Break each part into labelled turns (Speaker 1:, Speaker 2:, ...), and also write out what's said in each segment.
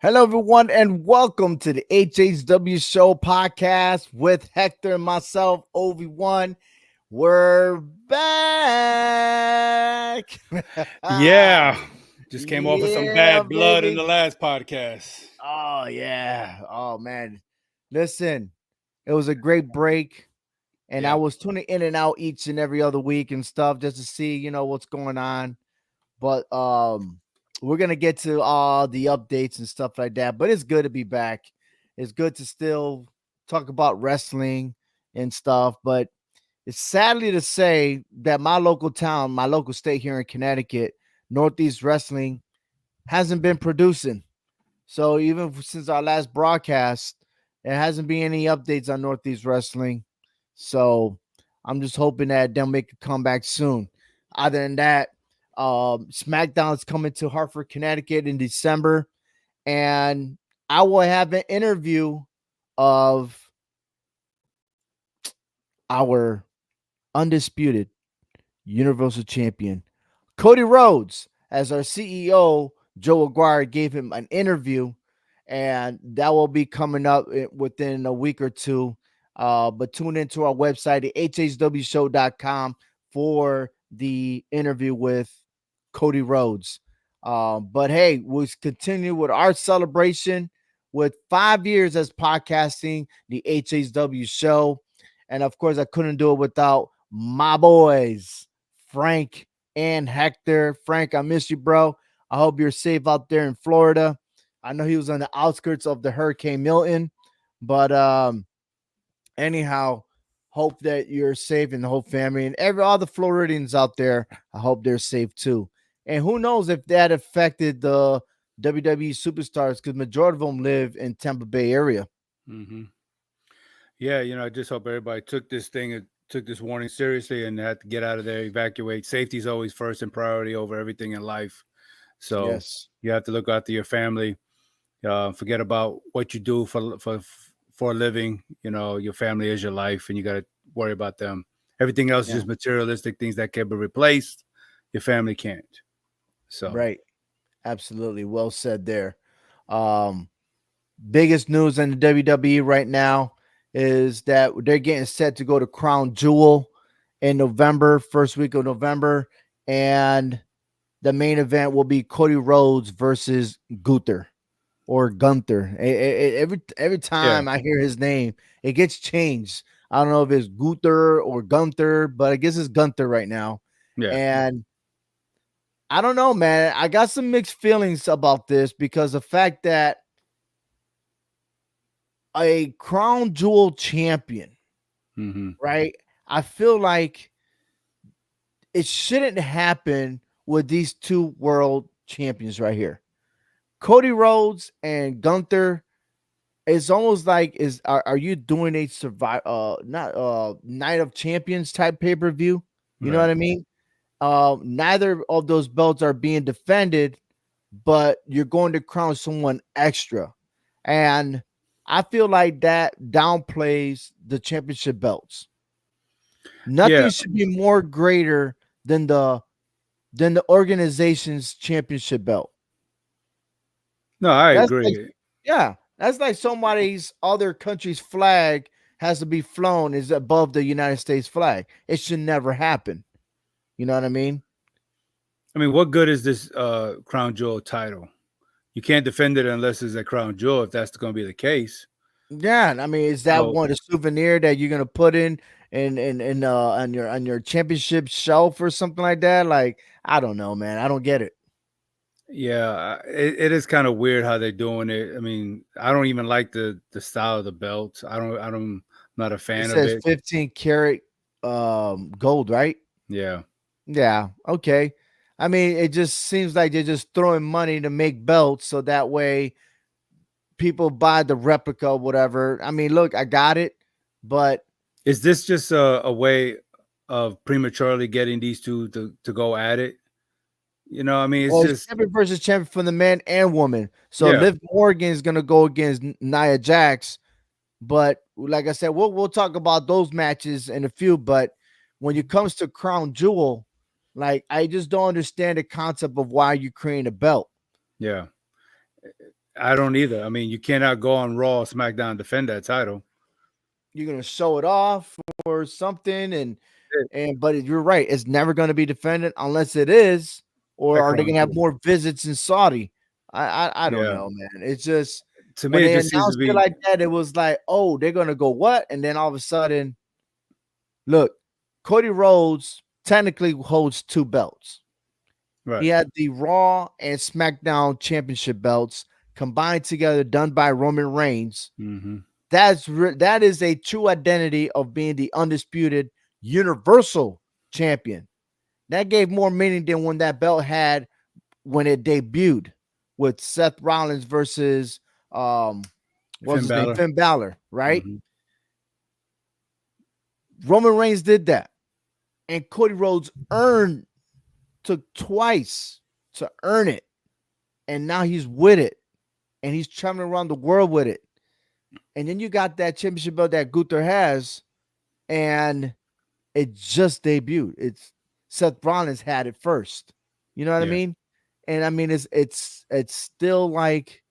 Speaker 1: Hello, everyone, and welcome to the HHWShow podcast with Hector and myself, Obi-Wan. We're back.
Speaker 2: Yeah, just came off of some
Speaker 1: Yeah,
Speaker 2: bad blood in
Speaker 1: baby.
Speaker 2: the last podcast.
Speaker 1: Oh, yeah. Oh, man. Listen, it was a great break, and I
Speaker 2: Yeah,
Speaker 1: was tuning in and out each and every other week and stuff just to see, what's going on. But we're gonna get to all the updates and stuff like that. But it's good to be back. It's good to still talk about wrestling and stuff. But it's sadly to say that my local town, my local state here in Connecticut, Northeast Wrestling, hasn't been producing. So even since our last broadcast, there hasn't been any updates on Northeast Wrestling. So I'm just hoping that they'll make a comeback soon. Other than that, SmackDown is coming to Hartford, Connecticut in December, and I will have an interview of our undisputed Universal Champion, Cody Rhodes, as our CEO, Joe Aguirre, gave him an interview, and that will be coming up within a week or two. But tune into our website at hhwshow.com for the interview with Cody Rhodes. But hey, we'll continue with our celebration with 5 years as podcasting the HHW show. And of course, I couldn't do it without my boys, Frank and Hector. Frank, I miss you, bro. I hope you're safe out there in Florida. I know he was on the outskirts of the Hurricane Milton, but anyhow, hope that you're safe and the whole family and all the Floridians out there. I hope they're safe too. And who knows if that affected the WWE superstars because majority of them live in Tampa Bay area.
Speaker 2: hmm yeah. I just hope everybody took this warning seriously, and had to get out of there, evacuate. Safety is always first and priority over everything in life. So
Speaker 1: Yes.
Speaker 2: you have to look after your family. Forget about what you do for a living. Your family is your life, and you got to worry about them. Everything else is
Speaker 1: Yeah.
Speaker 2: just materialistic things that can be replaced. Your family can't. So
Speaker 1: Right. Absolutely. Well said there. Um, Biggest news in the WWE right now is that they're getting set to go to Crown Jewel in November, first week of November, and the main event will be Cody Rhodes versus Gunther or Gunther. Every
Speaker 2: yeah,
Speaker 1: time I hear his name, it gets changed. I don't know if it's Gunther or Gunther, but I guess it's Gunther right now.
Speaker 2: yeah.
Speaker 1: And I don't know, man. I got some mixed feelings about this because the fact that a crown jewel champion,
Speaker 2: hmm
Speaker 1: right? I feel like it shouldn't happen with these two world champions right here. Cody Rhodes and Gunther. It's almost like are you doing a survive not Night of Champions type pay-per-view? You know
Speaker 2: Right.
Speaker 1: what I mean? Neither of those belts are being defended, but you're going to crown someone extra. And I feel like that downplays the championship belts.
Speaker 2: Yeah.
Speaker 1: Nothing should be more greater than the organization's championship belt.
Speaker 2: No, I
Speaker 1: That's like,
Speaker 2: agree.
Speaker 1: yeah, that's like somebody's other country's flag has to be flown is above the United States flag. It should never happen. You know what I mean?
Speaker 2: I mean, what good is this crown jewel title? You can't defend it unless it's a crown jewel. If that's going to be the case,
Speaker 1: Yeah, I mean, is that
Speaker 2: so
Speaker 1: one a souvenir that you're gonna put in on your championship shelf or something like that? Like, I don't know, man. I don't get it.
Speaker 2: yeah, it is kind of weird how they're doing it. I mean, I don't even like the style of the belt. I'm not a
Speaker 1: It
Speaker 2: fan of
Speaker 1: says
Speaker 2: it.
Speaker 1: 15 karat gold, right?
Speaker 2: Yeah,
Speaker 1: Yeah, okay. I mean, it just seems like they're just throwing money to make belts so that way people buy the replica or whatever. I mean, look, I got it, but
Speaker 2: is this just a way of prematurely getting these two to go at it? I mean, it's
Speaker 1: well, it's
Speaker 2: just
Speaker 1: champion versus champion for the man and woman. So
Speaker 2: yeah,
Speaker 1: Liv Morgan is gonna go against Nia Jax. But like I said, we'll talk about those matches in a few. But when it comes to Crown Jewel, like I just don't understand the concept of why you creating a belt.
Speaker 2: yeah. I don't either. I mean, you cannot go on Raw, or SmackDown, and defend that title.
Speaker 1: You're gonna show it off or something, and
Speaker 2: It,
Speaker 1: you're right. It's never gonna be defended unless it is, or
Speaker 2: that
Speaker 1: are they
Speaker 2: comes
Speaker 1: gonna have
Speaker 2: through.
Speaker 1: more visits in Saudi? I don't
Speaker 2: Yeah.
Speaker 1: know, man. It's just
Speaker 2: To
Speaker 1: when
Speaker 2: me, it
Speaker 1: they
Speaker 2: just seems to
Speaker 1: announced it
Speaker 2: be
Speaker 1: like that, it was like, oh, they're gonna go what? And then all of a sudden, look, Cody Rhodes technically holds two belts. He
Speaker 2: right.
Speaker 1: had the Raw and SmackDown championship belts combined together, done by Roman Reigns.
Speaker 2: Hmm.
Speaker 1: That is a true identity of being the undisputed Universal Champion. That gave more meaning than when that belt had when it debuted with Seth Rollins versus what's
Speaker 2: Finn
Speaker 1: his name,
Speaker 2: Balor.
Speaker 1: Finn Balor, right?
Speaker 2: Hmm.
Speaker 1: Roman Reigns did that, and Cody Rhodes took twice to earn it, and now he's with it, and he's traveling around the world with it. And then you got that championship belt that Gunther has, and it just debuted. It's Seth Rollins had it first. You know what I
Speaker 2: Yeah.
Speaker 1: mean? And I mean, it's still like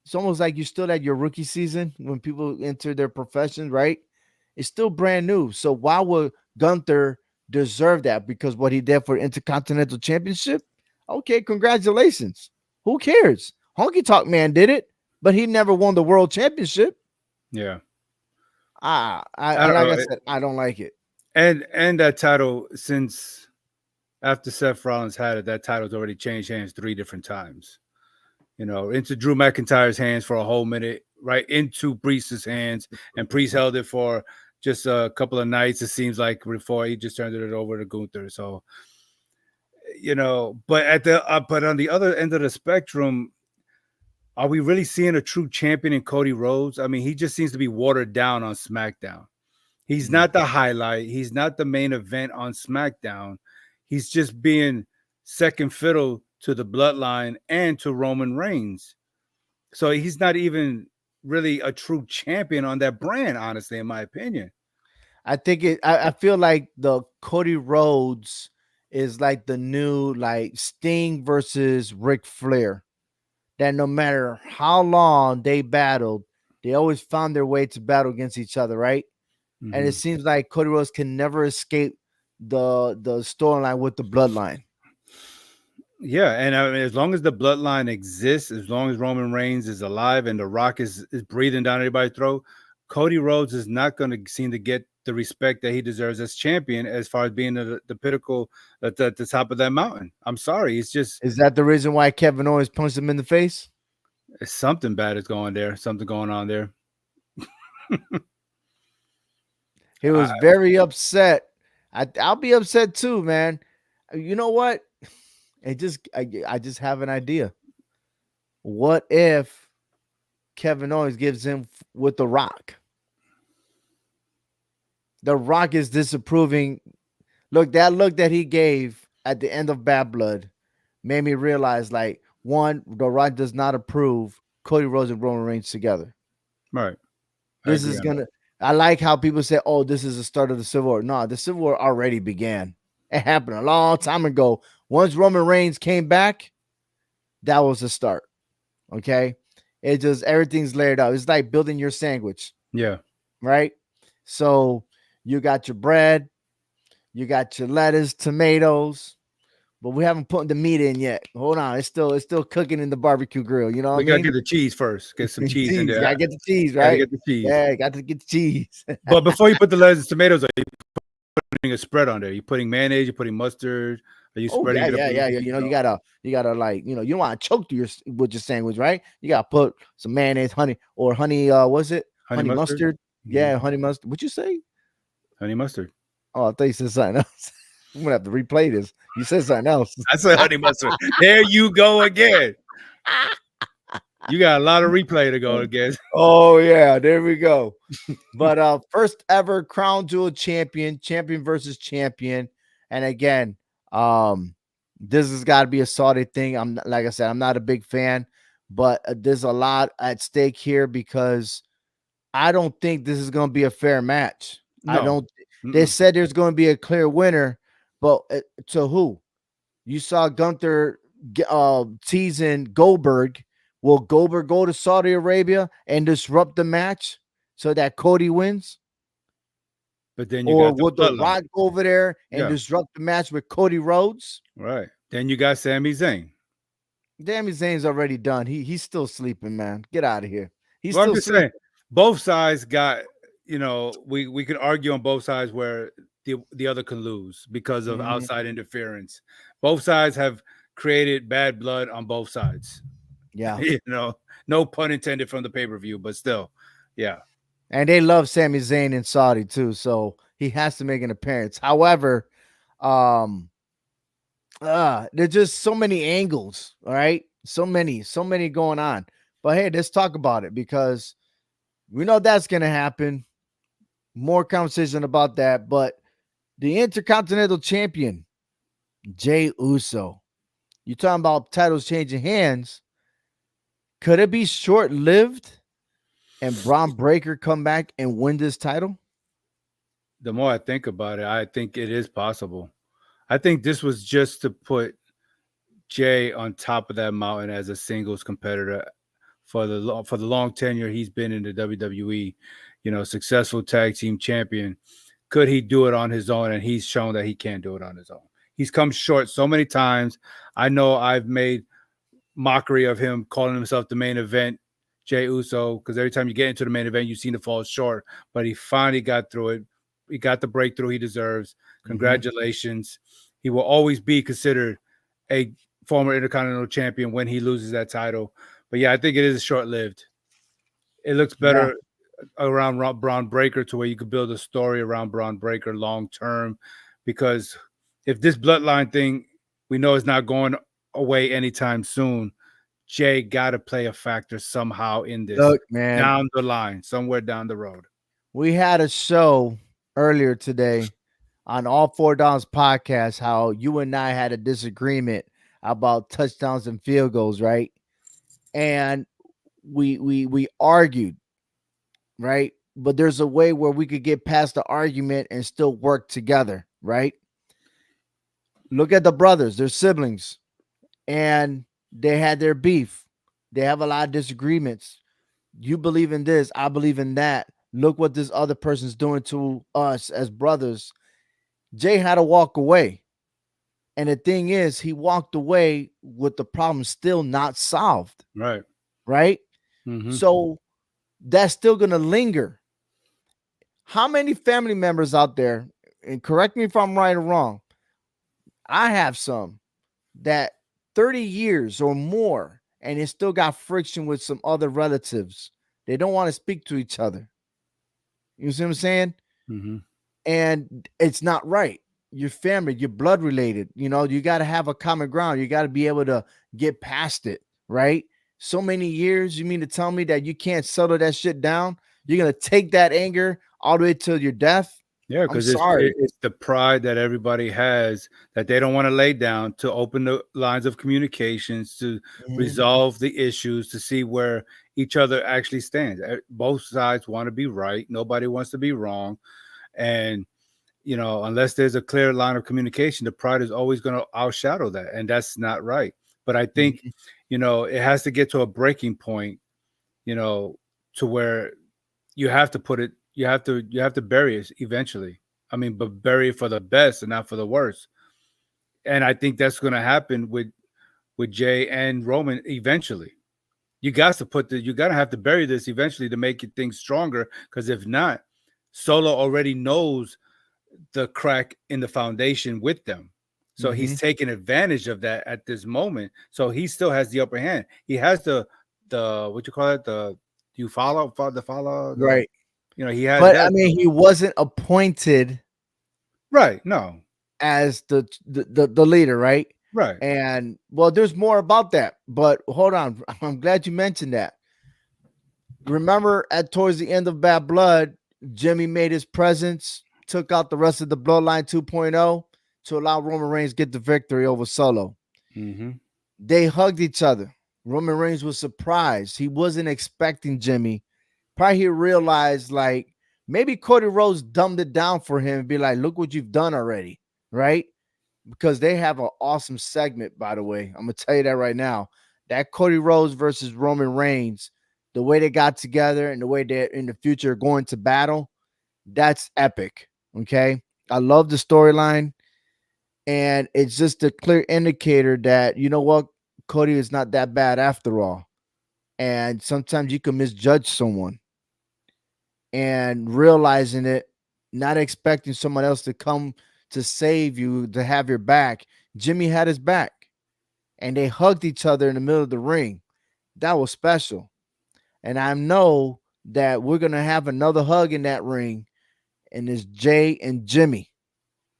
Speaker 1: it's almost like you're still at your rookie season when people enter their profession, right? It's still brand new. So why would Gunther deserve that? Because what he did for Intercontinental Championship? Okay, congratulations. Who cares? Honky Talk Man did it, but he never won the world championship.
Speaker 2: Yeah.
Speaker 1: I
Speaker 2: I don't
Speaker 1: like
Speaker 2: know.
Speaker 1: I said, I don't like it.
Speaker 2: And that title, since after Seth Rollins had it, that title's already changed hands 3 different times. Into Drew McIntyre's hands for a whole minute, right into Priest's hands, and Priest held it for just a couple of nights. It seems like before he just turned it over to Gunther. So, but on the other end of the spectrum, are we really seeing a true champion in Cody Rhodes? I mean, he just seems to be watered down on SmackDown. He's
Speaker 1: Mm.
Speaker 2: not the highlight. He's not the main event on SmackDown. He's just being second fiddle to the bloodline and to Roman Reigns. So he's not even really a true champion on that brand, honestly, in my opinion.
Speaker 1: I feel like the Cody Rhodes is like the new like Sting versus Ric Flair. That no matter how long they battled, they always found their way to battle against each other, right? And it
Speaker 2: Hmm.
Speaker 1: seems like Cody Rhodes can never escape the storyline with the bloodline.
Speaker 2: Yeah, and I mean, as long as the bloodline exists, as long as Roman Reigns is alive and The Rock is breathing down everybody's throat, Cody Rhodes is not going to seem to get the respect that he deserves as champion, as far as being the pinnacle at the top of that mountain. I'm sorry, it's just
Speaker 1: Is that the reason why Kevin Owens punched him in the face?
Speaker 2: it's something bad is going there, something going on there.
Speaker 1: He
Speaker 2: I,
Speaker 1: was very upset. I'll be upset too, man. You know what? I just have an idea. What if Kevin Owens gives him with The Rock? The Rock is disapproving. Look, that look that he gave at the end of Bad Blood made me realize, like, one, The Rock does not approve Cody Rhodes and Roman Reigns together.
Speaker 2: right, I
Speaker 1: This
Speaker 2: agree
Speaker 1: is
Speaker 2: on that.
Speaker 1: gonna. I like how people say, "Oh, this is the start of the Civil War." No, the Civil War already began. It happened a long time ago. Once Roman Reigns came back, that was the start. Okay, it just everything's layered out. It's like building your sandwich,
Speaker 2: Yeah,
Speaker 1: right? So you got your bread, you got your lettuce, tomatoes, but we haven't put the meat in yet. Hold on, it's still cooking in the barbecue grill. You know what I
Speaker 2: we gotta
Speaker 1: mean?
Speaker 2: get the cheese first. Get some cheese in
Speaker 1: Cheese, you
Speaker 2: there.
Speaker 1: gotta get the cheese,
Speaker 2: Got to
Speaker 1: right?
Speaker 2: get the cheese.
Speaker 1: Yeah, got to get the cheese.
Speaker 2: But before you put the lettuce and tomatoes, are you putting a spread on there? You putting mayonnaise? You putting mustard? Are you
Speaker 1: Oh
Speaker 2: spreading
Speaker 1: yeah,
Speaker 2: it up
Speaker 1: yeah,
Speaker 2: a little
Speaker 1: yeah,
Speaker 2: bit?
Speaker 1: yeah. You gotta like you don't want to choke to your with your sandwich, right? You gotta put some mayonnaise, honey, or honey. What's it?
Speaker 2: Honey
Speaker 1: Honey
Speaker 2: mustard.
Speaker 1: mustard.
Speaker 2: Hmm.
Speaker 1: Yeah, honey mustard. What you say?
Speaker 2: Honey mustard.
Speaker 1: Oh, I thought you said something else. I'm gonna have to replay this. You said something else.
Speaker 2: I said honey mustard. There you go again. You got a lot of replay to go again.
Speaker 1: Oh yeah, there we go. But first ever crown jewel champion versus champion. And again, this has got to be a Saudi thing. Like I said, I'm not a big fan, but there's a lot at stake here because I don't think this is going to be a fair match. I
Speaker 2: No.
Speaker 1: don't. They
Speaker 2: Mm-mm.
Speaker 1: said there's going to be a clear winner, but to who? You saw Gunther teasing Goldberg Will Goldberg go to Saudi Arabia and disrupt the match so that Cody wins?
Speaker 2: But then you
Speaker 1: Or
Speaker 2: got the
Speaker 1: would The
Speaker 2: bloodline.
Speaker 1: Rock go over there and
Speaker 2: Yeah,
Speaker 1: disrupt the match with Cody Rhodes?
Speaker 2: right. Then you got Sami Zayn.
Speaker 1: Sami Zayn's already done. He's still sleeping, man. Get out of here. He's
Speaker 2: Well, I'm
Speaker 1: still
Speaker 2: just saying,
Speaker 1: sleeping.
Speaker 2: both sides got, we could argue on both sides where the other can lose because of
Speaker 1: Mhm.
Speaker 2: outside interference. Both sides have created bad blood on both sides.
Speaker 1: Yeah.
Speaker 2: No pun intended from the pay-per-view, but still, yeah.
Speaker 1: And they love Sami Zayn in Saudi too, so he has to make an appearance. However, um, there's just so many angles, all right? So many going on. But hey, let's talk about it because we know that's gonna happen. More conversation about that. But the Intercontinental Champion, Jay Uso. You talking about titles changing hands. Could it be short-lived and Braun Breaker come back and win this title?
Speaker 2: The more I think about it, I think it is possible. I think this was just to put Jay on top of that mountain as a singles competitor for the long tenure he's been in the WWE. Successful tag team champion. Could he do it on his own? And he's shown that he can't do it on his own. He's come short so many times. I know I've made mockery of him calling himself the main event, Jay Uso, because every time you get into the main event, you seem to fall short. But he finally got through it. He got the breakthrough he deserves.
Speaker 1: Mhm.
Speaker 2: Congratulations. He will always be considered a former Intercontinental Champion when he loses that title. But yeah, I think it is short lived. It looks
Speaker 1: Yeah.
Speaker 2: better around Braun Breaker to where you could build a story around Braun Breaker long term. Because if this bloodline thing we know is not going away anytime soon, Jay got to play a factor somehow in this
Speaker 1: Look, man,
Speaker 2: down the line, somewhere down the road.
Speaker 1: we had a show earlier today on All Four Downs podcast how you and I had a disagreement about touchdowns and field goals, right? And we argued, right? But there's a way where we could get past the argument and still work together, right? Look at the brothers, they're siblings, and they had their beef. They have a lot of disagreements. You believe in this, I believe in that. Look what this other person's doing to us as brothers. Jay had to walk away. And the thing is, he walked away with the problem still not solved,
Speaker 2: Right.
Speaker 1: right?
Speaker 2: Mm-hmm.
Speaker 1: So that's still going to linger. How many family members out there, and correct me if I'm right or wrong, I have some that 30 years or more, and it still got friction with some other relatives. They don't want to speak to each other. You see what I'm saying?
Speaker 2: Mm-hmm.
Speaker 1: And it's not right. Your family, your blood related, you got to have a common ground. You got to be able to get past it, right? So many years, you mean to tell me that you can't settle that shit down? You're going to take that anger all the way till your death?
Speaker 2: Yeah,
Speaker 1: I'm
Speaker 2: because
Speaker 1: sorry.
Speaker 2: it's the pride that everybody has that they don't want to lay down to open the lines of communications, to
Speaker 1: Mhm,
Speaker 2: resolve the issues, to see where each other actually stands. Both sides want to be right. Nobody wants to be wrong. And, unless there's a clear line of communication, the pride is always going to outshadow that. And that's not right. But I think,
Speaker 1: mhm,
Speaker 2: it has to get to a breaking point, you know, to where you have to put it, you have to bury it eventually. I mean, but bury it for the best and not for the worst. And I think that's going to happen with Jay and Roman eventually. You got to have to bury this eventually to make it things stronger. Because if not, Solo already knows the crack in the foundation with them. So he's
Speaker 1: mhm.
Speaker 2: taking advantage of that at this moment. So he still has the upper hand. He has the what you call it, the you follow the
Speaker 1: Right.
Speaker 2: he has
Speaker 1: But I
Speaker 2: that.
Speaker 1: mean, he wasn't appointed
Speaker 2: Right. No.
Speaker 1: as the leader, right?
Speaker 2: Right.
Speaker 1: And well, there's more about that. But hold on, I'm glad you mentioned that. Remember, at towards the end of Bad Blood, Jimmy made his presence, took out the rest of the Bloodline 2.0 to allow Roman Reigns get the victory over Solo.
Speaker 2: Mm-hmm.
Speaker 1: They hugged each other. Roman Reigns was surprised. He wasn't expecting Jimmy. Probably he realized like maybe Cody Rhodes dumbed it down for him and be like, look what you've done already, right? Because they have an awesome segment, by the way. I'm gonna tell you that right now. that Cody Rhodes versus Roman Reigns, the way they got together and the way they're in the future going to battle, that's epic. Okay. I love the storyline. And it's just a clear indicator that, you know what, Cody is not that bad after all. And sometimes you can misjudge someone and realizing it, not expecting someone else to come to save you, to have your back. Jimmy had his back and they hugged each other in the middle of the ring. That was special. And I know that we're going to have another hug in that ring, and it's Jay and Jimmy.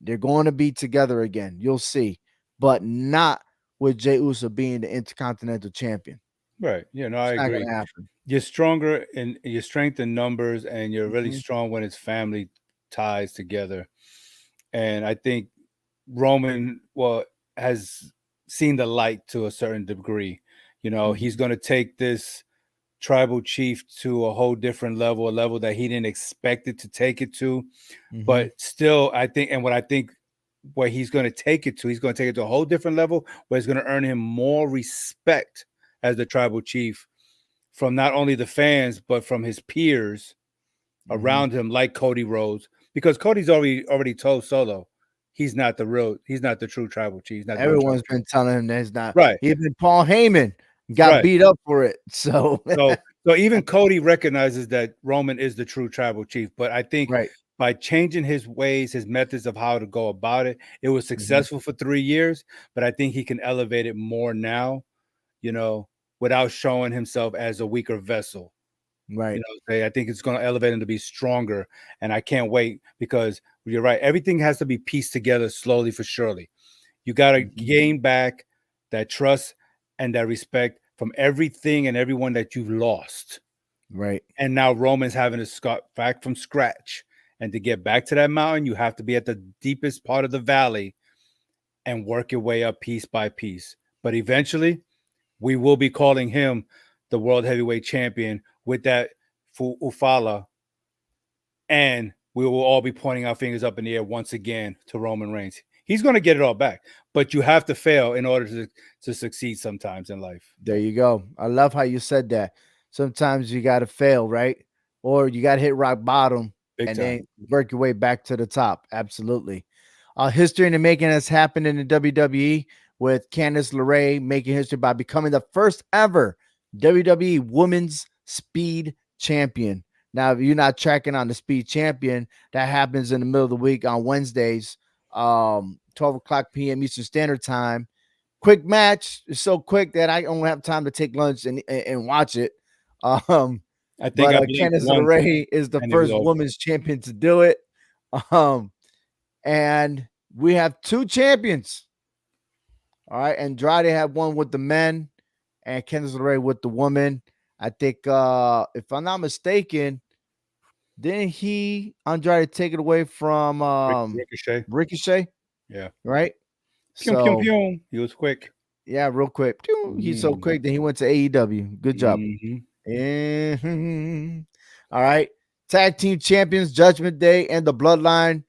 Speaker 1: They're going to be together again. You'll see, but not with Jay Uso being the Intercontinental Champion.
Speaker 2: Right. Yeah, no, I
Speaker 1: It's not
Speaker 2: agree.
Speaker 1: going to happen.
Speaker 2: You're stronger in your strength in numbers, and you're really
Speaker 1: Mhm,
Speaker 2: strong when it's family ties together. And I think Roman, well, has seen the light to a certain degree. You know, he's
Speaker 1: mhm,
Speaker 2: going to take this tribal chief to a whole different level, a level that he didn't expect it to take it to.
Speaker 1: mhm.
Speaker 2: But still, I think, and what I think where he's going to take it to, he's going to take it to a whole different level where it's going to earn him more respect as the tribal chief from not only the fans, but from his peers
Speaker 1: Mhm.
Speaker 2: around him, like Cody Rhodes, because Cody's already told Solo he's not the true tribal chief, he's not the real tribal
Speaker 1: Everyone's
Speaker 2: chief.
Speaker 1: been telling him that he's not.
Speaker 2: Right,
Speaker 1: Even Paul Heyman got
Speaker 2: right.
Speaker 1: beat up for it. So
Speaker 2: So even Cody recognizes that Roman is the true tribal chief, but I think
Speaker 1: right.
Speaker 2: by changing his ways, his methods of how to go about it, it was
Speaker 1: Mhm.
Speaker 2: successful for 3 years. But I think he can elevate it more now, you know, without showing himself as a weaker vessel. You
Speaker 1: Right.
Speaker 2: know, I think it's going to elevate him to be stronger, and I can't wait because you're right. Everything has to be pieced together slowly for surely. You got to
Speaker 1: Mhm.
Speaker 2: gain back that trust and that respect from everything and everyone that you've lost.
Speaker 1: Right.
Speaker 2: And now Roman's having to start back from scratch. And to get back to that mountain, you have to be at the deepest part of the valley and work your way up piece by piece. But eventually, we will be calling him the world heavyweight champion with that Ufala, and we will all be pointing our fingers up in the air once again to Roman Reigns. He's going to get it all back, but you have to fail in order to succeed sometimes in life.
Speaker 1: There you go. I love how you said that. Sometimes you got to fail, right? Or you got to hit rock bottom
Speaker 2: Big
Speaker 1: and
Speaker 2: time.
Speaker 1: then work your way back to the top. Absolutely. History in the making has happened in the WWE with Candice LeRae making history by becoming the first ever WWE Women's Speed Champion. Now, if you're not tracking on the Speed Champion, that happens in the middle of the week on Wednesdays, 12 o'clock p.m. Eastern Standard Time. Quick match. It's so quick that I don't have time to take lunch and watch it. Um,
Speaker 2: I think
Speaker 1: but
Speaker 2: I blinked
Speaker 1: Candice
Speaker 2: once
Speaker 1: LeRae is the
Speaker 2: and it was
Speaker 1: first
Speaker 2: over.
Speaker 1: women's champion to do it. Um, and we have two champions. All right. Andrade had one with the men and Candice LeRae with the woman. I think if I'm not mistaken, didn't he Andrade take it away from
Speaker 2: Ricochet.
Speaker 1: Ricochet?
Speaker 2: Yeah.
Speaker 1: Right.
Speaker 2: Pew, pew,
Speaker 1: So
Speaker 2: pew. He was quick.
Speaker 1: yeah, real quick. He's so
Speaker 2: Mm-hmm.
Speaker 1: quick that he went to AEW. Good job.
Speaker 2: Mm-hmm.
Speaker 1: Mhm. All right. Tag team champions, Judgment Day, and the Bloodline.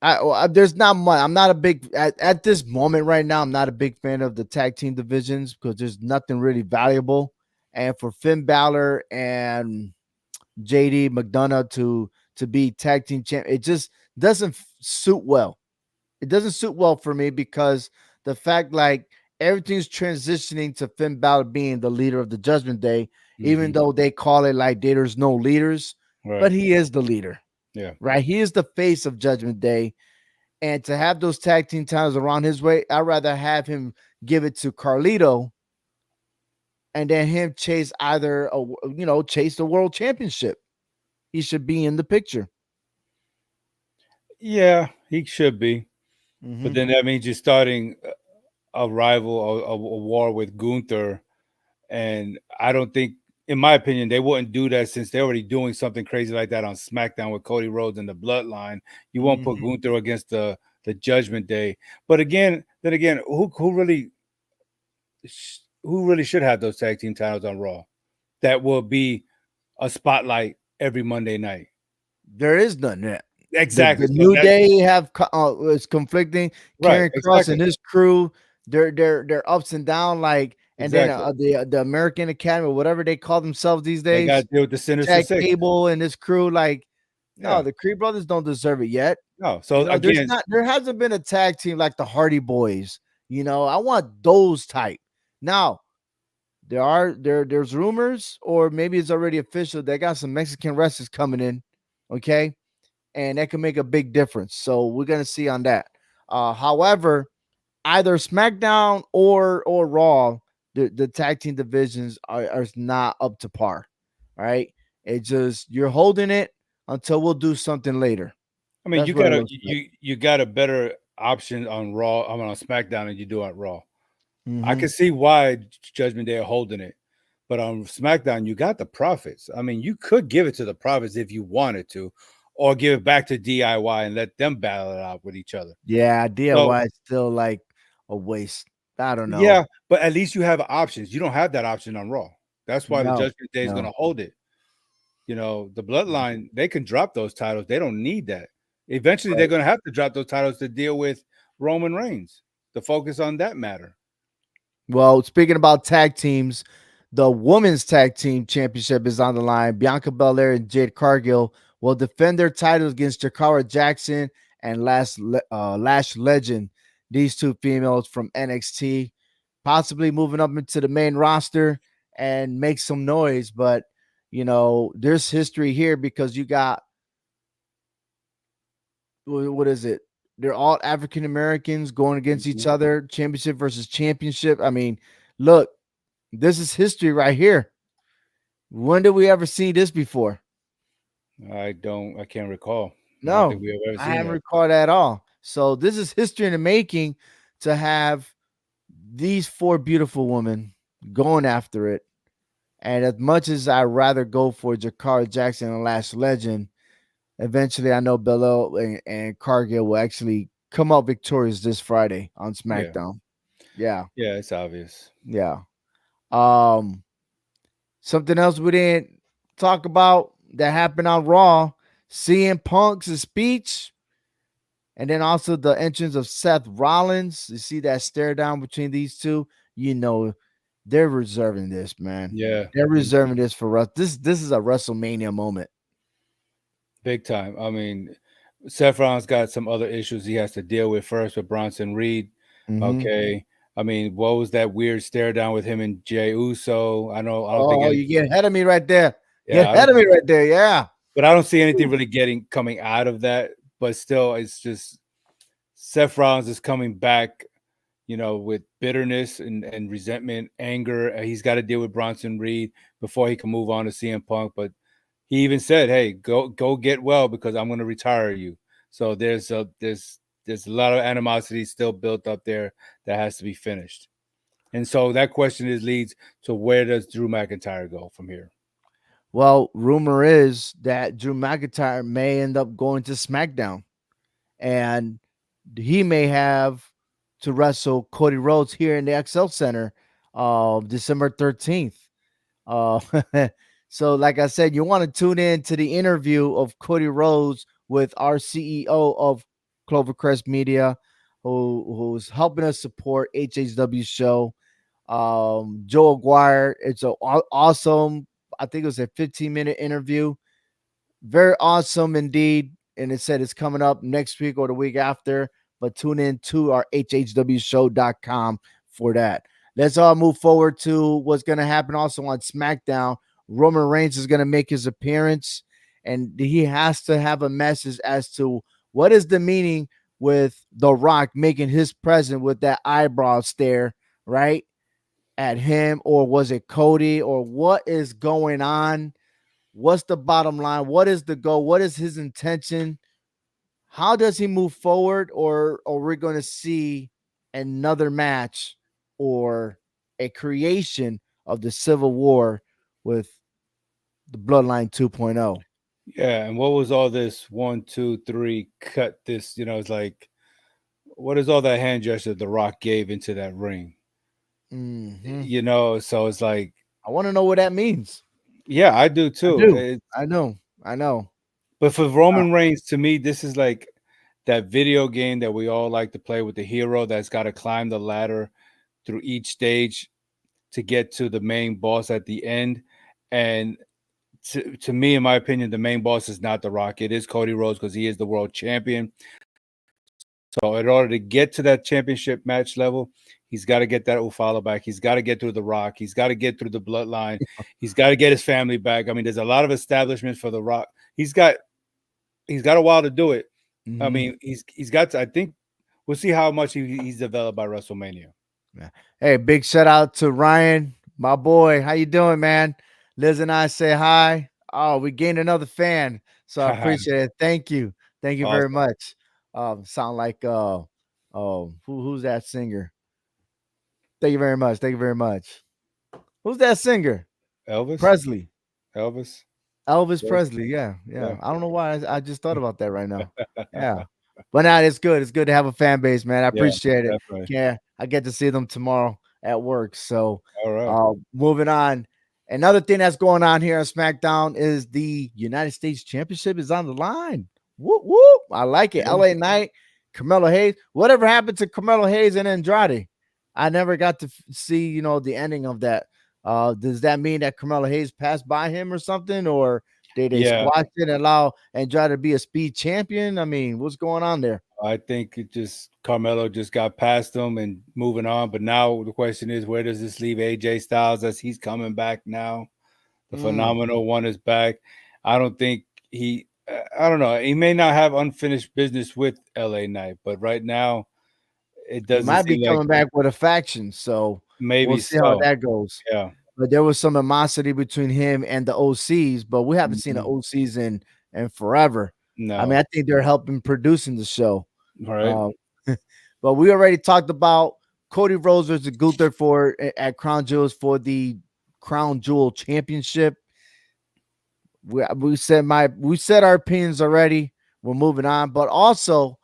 Speaker 1: There's not much. I'm not a big at this moment right now. I'm not a big fan of the tag team divisions because there's nothing really valuable. And for Finn Balor and JD McDonough to be tag team champ, it just doesn't suit well. It doesn't suit well for me because the fact like everything's transitioning to Finn Balor being the leader of the Judgment Day, even
Speaker 2: Mm-hmm.
Speaker 1: though they call it like there's no leaders,
Speaker 2: Right.
Speaker 1: but he is the leader,
Speaker 2: Yeah.
Speaker 1: right? He is the face of Judgment Day. And to have those tag team titles around his way, I'd rather have him give it to Carlito and then him chase either chase the world championship. He should be in the picture.
Speaker 2: Yeah, he should be. But
Speaker 1: Mm-hmm.
Speaker 2: then that means you're starting a rival, a war with Gunther. And I don't think, in my opinion, they wouldn't do that since they're already doing something crazy like that on SmackDown with Cody Rhodes and the Bloodline. You won't put
Speaker 1: Mm-hmm.
Speaker 2: Gunther against the Judgment Day. But again, then again, who really should have those tag team titles on Raw? That will be a spotlight every Monday night.
Speaker 1: There is none yet. The
Speaker 2: Exactly. So
Speaker 1: New
Speaker 2: that
Speaker 1: Day have is conflicting.
Speaker 2: right,
Speaker 1: Karen Cross and
Speaker 2: exactly.
Speaker 1: his crew. their ups and down, like, and then
Speaker 2: Exactly.
Speaker 1: the American Academy or whatever they call themselves these
Speaker 2: They got to
Speaker 1: days,
Speaker 2: deal with the Sinister
Speaker 1: Jack
Speaker 2: Six.
Speaker 1: Cable and this crew, like, no,
Speaker 2: Yeah.
Speaker 1: the Creed brothers don't deserve it yet.
Speaker 2: No. So again,
Speaker 1: There hasn't been a tag team like the Hardy Boys. I want those type. Now, there's rumors, or maybe it's already official. They got some Mexican wrestlers coming in, okay, and that can make a big difference. So we're gonna see on that. However, either SmackDown or Raw, the tag team divisions are not up to par. All right, it just you're holding it until we'll do something later.
Speaker 2: I mean,
Speaker 1: That's
Speaker 2: you
Speaker 1: what it
Speaker 2: got a
Speaker 1: looks like.
Speaker 2: you got a better option on Raw. I mean, on SmackDown than you do on Raw. I
Speaker 1: Hmm.
Speaker 2: can see why Judgment Day are holding it, but on SmackDown you got the Profits. I mean, you could give it to the Profits if you wanted to, or give it back to DIY and let them battle it out with each other.
Speaker 1: Yeah,
Speaker 2: So
Speaker 1: DIY is still like a waste. I don't know.
Speaker 2: yeah, but at least you have options. You don't have that option on Raw. That's why the
Speaker 1: No,
Speaker 2: Judgment Day is going
Speaker 1: no.
Speaker 2: to hold it. The Bloodline, they can drop those titles. They don't need that. Eventually, they're
Speaker 1: Right.
Speaker 2: going to have to drop those titles to deal with Roman Reigns, to focus on that matter.
Speaker 1: Well, speaking about tag teams, the women's tag team championship is on the line. Bianca Belair and Jade Cargill will defend their titles against Jakara Jackson and Lash Legend. These two females from NXT, possibly moving up into the main roster and make some noise. But there's history here because you got what is it? They're all African Americans going against each
Speaker 2: Mhm.
Speaker 1: other, championship versus championship. I mean, look, this is history right here. When did we ever see this before?
Speaker 2: I can't recall. I don't think
Speaker 1: No,
Speaker 2: we have ever
Speaker 1: I
Speaker 2: seen
Speaker 1: haven't
Speaker 2: that.
Speaker 1: recalled at all. So this is history in the making to have these four beautiful women going after it. And as much as I'd rather go for Jakara Jackson and Last Legend, eventually I know Bello and Cargill will actually come out victorious this Friday on
Speaker 2: Yeah,
Speaker 1: SmackDown. Yeah,
Speaker 2: yeah, it's obvious.
Speaker 1: yeah. Um, Something else we didn't talk about that happened on Raw, CM Punk's speech, and then also the entrance of Seth Rollins. You see that stare down between these two? You know, they're reserving this, man.
Speaker 2: Yeah,
Speaker 1: They're
Speaker 2: and
Speaker 1: reserving this for us. This is a WrestleMania moment.
Speaker 2: big time. I mean, Seth Rollins got some other issues he has to deal with first with Bronson Reed.
Speaker 1: Hmm.
Speaker 2: Okay. I mean, what was that weird stare down with him and Jay Uso? I don't think
Speaker 1: Oh,
Speaker 2: any.
Speaker 1: you get ahead of me right there.
Speaker 2: Yeah,
Speaker 1: Get
Speaker 2: I
Speaker 1: ahead
Speaker 2: don't.
Speaker 1: of me right there. Yeah.
Speaker 2: But I don't see anything really getting coming out of that. But still, it's just Seth Rollins is coming back, with bitterness and resentment, anger. He's got to deal with Bronson Reed before he can move on to CM Punk. But he even said, "Hey, go get well because I'm going to retire you." So there's a lot of animosity still built up there that has to be finished. And so that question leads to, where does Drew McIntyre go from here?
Speaker 1: Well, rumor is that Drew McIntyre may end up going to SmackDown, and he may have to wrestle Cody Rhodes here in the XL Center December 13th. Uh, so, like I said, you want to tune in to the interview of Cody Rhodes with our CEO of Clovercrest Media, who's helping us support HHW show. Joe Aguirre. It's a awesome. I think it was a 15-minute interview. Very awesome indeed. And it said it's coming up next week or the week after. But tune in to our HHWShow.com for that. Let's all move forward to what's going to happen also on SmackDown. Roman Reigns is going to make his appearance, and he has to have a message as to what is the meaning with The Rock making his presence with that eyebrow stare, right? At him, or was it Cody, or what is going on? What's the bottom line? What is the goal? What is his intention? How does he move forward? Or are we going to see another match or a creation of the Civil War with the Bloodline 2.0?
Speaker 2: Yeah, and what was all this 1, 2, 3 cut this? It's like, what is all that hand gesture The Rock gave into that ring?
Speaker 1: Mm-hmm.
Speaker 2: So it's like,
Speaker 1: I want to know what that means.
Speaker 2: yeah, I do
Speaker 1: I
Speaker 2: too.
Speaker 1: do. I know. I know.
Speaker 2: But for
Speaker 1: Uh,
Speaker 2: Roman Reigns, to me, this is like that video game that we all like to play with the hero that's got to climb the ladder through each stage to get to the main boss at the end. And to me, in my opinion, the main boss is not The Rock. It is Cody Rhodes because he is the world champion. So in order to get to that championship match level, he's got to get that Ufala back. He's got to get through The Rock. He's got to get through the bloodline. He's got to get his family back. I mean, there's a lot of establishments for The Rock. He's got a while to do it. I
Speaker 1: Mm-hmm.
Speaker 2: mean, he's got to, I think we'll see how much he's developed by WrestleMania.
Speaker 1: Yeah. Hey, big shout out to Ryan, my boy. How you doing, man? Liz and I say hi. Oh, we gained another fan, so I appreciate it. Thank you very
Speaker 2: Awesome.
Speaker 1: much. Sound like who's that singer? Thank you very much. Thank you very much. Who's that singer?
Speaker 2: Elvis?
Speaker 1: Presley.
Speaker 2: Elvis?
Speaker 1: Elvis
Speaker 2: Yes.
Speaker 1: Presley, yeah, yeah.
Speaker 2: Yeah.
Speaker 1: I don't know why I just thought about that right now. Yeah, but now it's good. It's good to have a fan base, man. I
Speaker 2: Yeah,
Speaker 1: appreciate it.
Speaker 2: definitely.
Speaker 1: Yeah, I get to see them tomorrow at work. So,
Speaker 2: All right.
Speaker 1: moving on. Another thing that's going on here on SmackDown is the United States Championship is on the line. Whoop whoop! I like it.
Speaker 2: Yeah.
Speaker 1: LA Knight, Carmelo Hayes. Whatever happened to Carmelo Hayes and Andrade? I never got to see, the ending of that. Does that mean that Carmelo Hayes passed by him or something, or did they
Speaker 2: Yeah.
Speaker 1: squash it and allow Andrade to be a speed champion? I mean, what's going on there?
Speaker 2: I think it just Carmelo just got past him and moving on. But now the question is, where does this leave AJ Styles as he's coming back now? The
Speaker 1: Mm,
Speaker 2: phenomenal one is back. I don't think I don't know. He may not have unfinished business with LA Knight, but right now it
Speaker 1: he
Speaker 2: doesn't
Speaker 1: might be
Speaker 2: seem like
Speaker 1: coming back with a faction, so we'll
Speaker 2: maybe
Speaker 1: see how
Speaker 2: so.
Speaker 1: that goes.
Speaker 2: Yeah.
Speaker 1: But there was some animosity between him and the OCs, but we haven't seen the
Speaker 2: Mhm.
Speaker 1: OCs in forever. I mean,
Speaker 2: No.
Speaker 1: I think they're helping producing the show.
Speaker 2: All right.
Speaker 1: Uh, but we already talked about Cody Rhodes versus Gunther at Crown Jewels for the Crown Jewel Championship. We said our opinions already. We're moving on, but also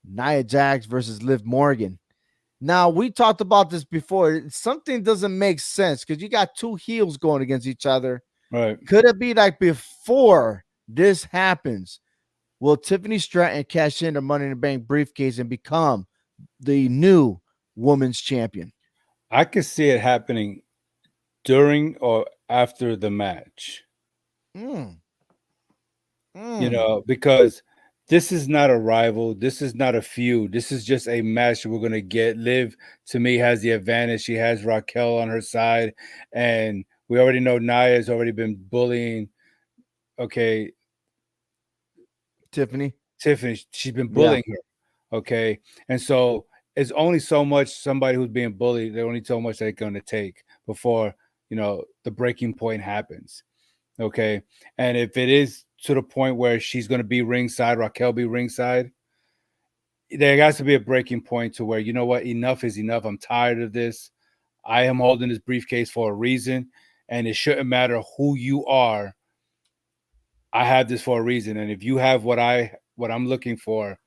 Speaker 1: Nia Jax versus Liv Morgan. Now we talked about this before. Something doesn't make sense because you got two heels going against each other.
Speaker 2: Right.
Speaker 1: Could it be like before this happens? Will Tiffany Stratton cash in the Money in the Bank briefcase and become the new women's champion?
Speaker 2: I could see it happening during or after the match.
Speaker 1: Mm, mm.
Speaker 2: Because this is not a rival. This is not a feud. This is just a match we're gonna get. Liv to me has the advantage. She has Raquel on her side, and we already know Nia has already been bullying. Okay,
Speaker 1: Tiffany,
Speaker 2: Tiffany, she's been
Speaker 1: yeah.
Speaker 2: bullying her. Okay, and so it's only so much somebody who's being bullied. There's only so much they're gonna take before the breaking point happens. Okay. And if it is to the point where she's going to be ringside, Raquel be ringside, there has to be a breaking point to where, you know what, enough is enough. I'm tired of this. I am holding this briefcase for a reason, and it shouldn't matter who you are. I have this for a reason. And if you have what I'm looking for,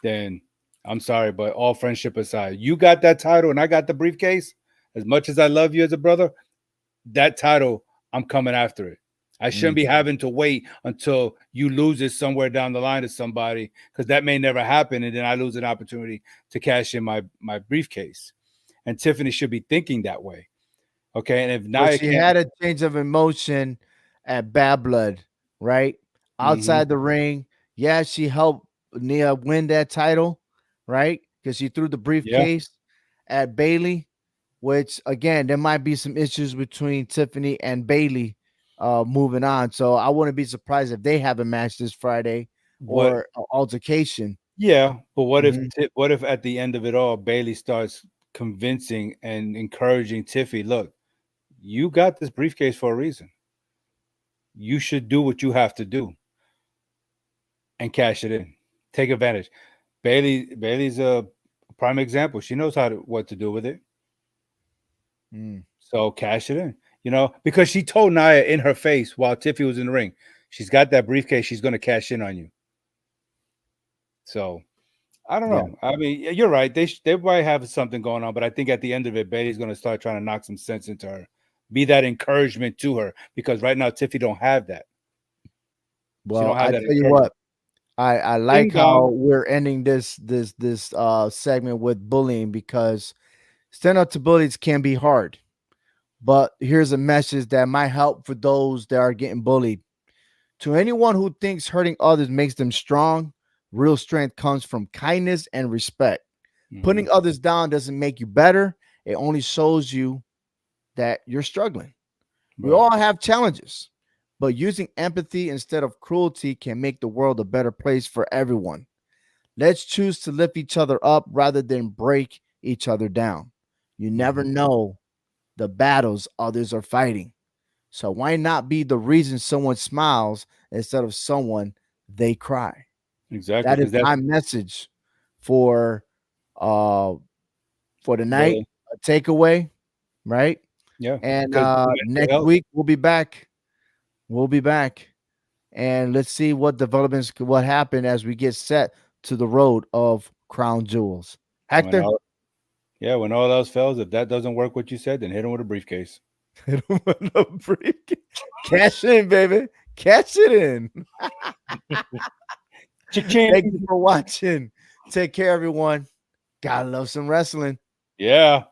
Speaker 2: then I'm sorry, but all friendship aside, you got that title and I got the briefcase. As much as I love you as a brother, that title, I'm coming after it. I shouldn't
Speaker 1: Mm.
Speaker 2: be having to wait until you lose it somewhere down the line to somebody because that may never happen, and then I lose an opportunity to cash in my briefcase. And Tiffany should be thinking that way. Okay, and if
Speaker 1: Well,
Speaker 2: Nia
Speaker 1: she
Speaker 2: can't,
Speaker 1: had a change of emotion at Bad Blood, right?
Speaker 2: mm-hmm,
Speaker 1: Outside the ring. Yeah, she helped Nia win that title, right? Because she threw the
Speaker 2: yeah,
Speaker 1: briefcase at Bailey, which again, there might be some issues between Tiffany and Bailey moving on. So I wouldn't be surprised if they have a match this Friday
Speaker 2: what?
Speaker 1: or an altercation.
Speaker 2: Yeah, but
Speaker 1: Mhm.
Speaker 2: what if at the end of it all, Bailey starts convincing and encouraging Tiffy, look, you got this briefcase for a reason. You should do what you have to do and cash it in. Take advantage. Bailey's a prime example. She knows what to do with it.
Speaker 1: Mm.
Speaker 2: So cash it in. Because she told Nia in her face while Tiffy was in the ring, she's got that briefcase. She's going to cash in on you. So I don't
Speaker 1: Yeah.
Speaker 2: know. I mean, you're right. They might have something going on, but I think at the end of it, Bailey's going to start trying to knock some sense into her, be that encouragement to her. Because right now, Tiffy don't have that. She
Speaker 1: Well,
Speaker 2: don't have
Speaker 1: I
Speaker 2: that
Speaker 1: tell you
Speaker 2: encouragement.
Speaker 1: what. I
Speaker 2: Ding
Speaker 1: like how
Speaker 2: dong.
Speaker 1: we're ending this segment with bullying because stand up to bullies can be hard. But here's a message that might help for those that are getting bullied. To anyone who thinks hurting others makes them strong, real strength comes from kindness and respect.
Speaker 2: Hmm.
Speaker 1: Putting others down doesn't make you better, it only shows you that you're struggling. We
Speaker 2: Right.
Speaker 1: all have challenges, but using empathy instead of cruelty can make the world a better place for everyone. Let's choose to lift each other up rather than break each other down. You never
Speaker 2: Hmm.
Speaker 1: know the battles others are fighting. So why not be the reason someone smiles instead of someone they cry?
Speaker 2: Exactly.
Speaker 1: That is
Speaker 2: Because that's
Speaker 1: my message for uh for tonight.
Speaker 2: the
Speaker 1: A takeaway, right?
Speaker 2: yeah.
Speaker 1: And
Speaker 2: Because mental
Speaker 1: next
Speaker 2: health.
Speaker 1: week we'll be back. We'll be back. And let's see what developments what happen as we get set to the road of crown jewels.
Speaker 2: When
Speaker 1: Hector,
Speaker 2: all yeah, when all else fails, if that doesn't work, what you said, then hit him with a briefcase.
Speaker 1: hit 'em with a break. Cash in, baby. Cash it in. Thank you
Speaker 2: Cha-ching.
Speaker 1: for watching. Take care, everyone. Gotta love some wrestling.
Speaker 2: Yeah.